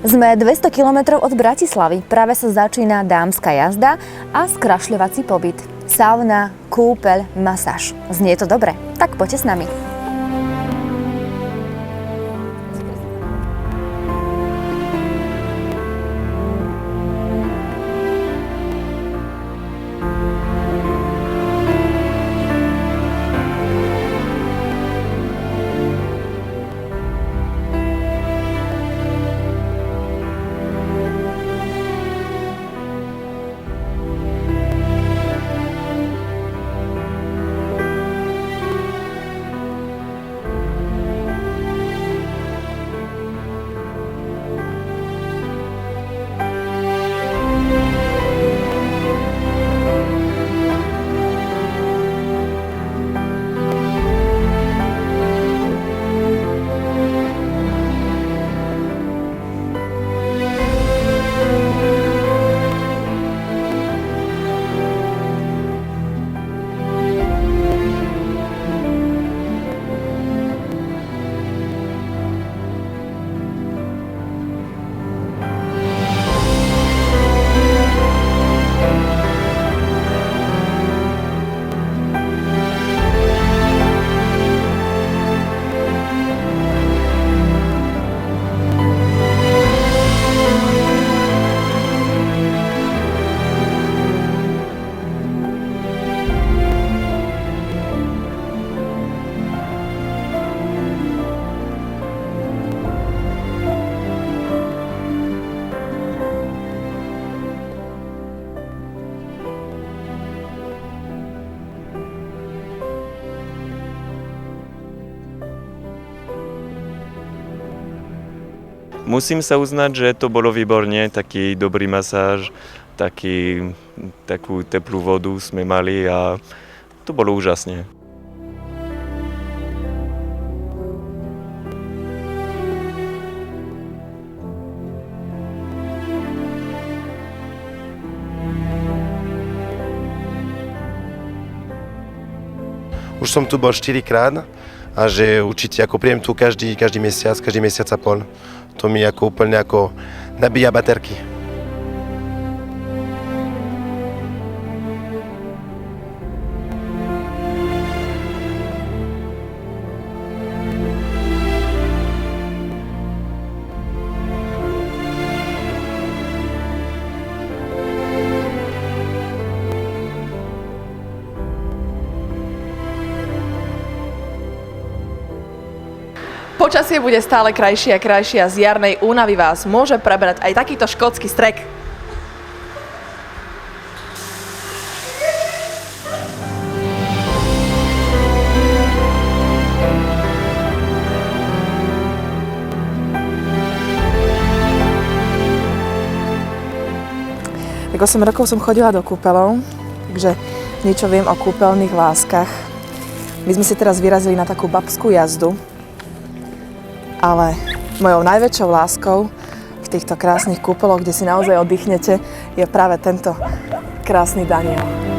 Sme 200 kilometrov od Bratislavy. Práve sa začína dámska jazda a skrašľovací pobyt. Sauna, kúpeľ, masáž. Znie to dobre? Tak poďte s nami. Musím sa uznať, že to bolo výborne, taký dobrý masáž, takú teplú vodu sme mali a to bolo úžasne. Už som tu bol 4-krát a že určite ako príjem tu každý mesiac a pol. To mi ako úplne ako nabíja baterky. Počasie bude stále krajšie a krajšie a z jarnej únavy vás môže prebrať aj takýto škótsky strek. Tak 8 rokov som chodila do kúpeľov, takže niečo viem o kúpeľných láskach. My sme si teraz vyrazili na takú babskú jazdu. Ale mojou najväčšou láskou v týchto krásnych kúpeľoch, kde si naozaj oddychnete, je práve tento krásny Daniel.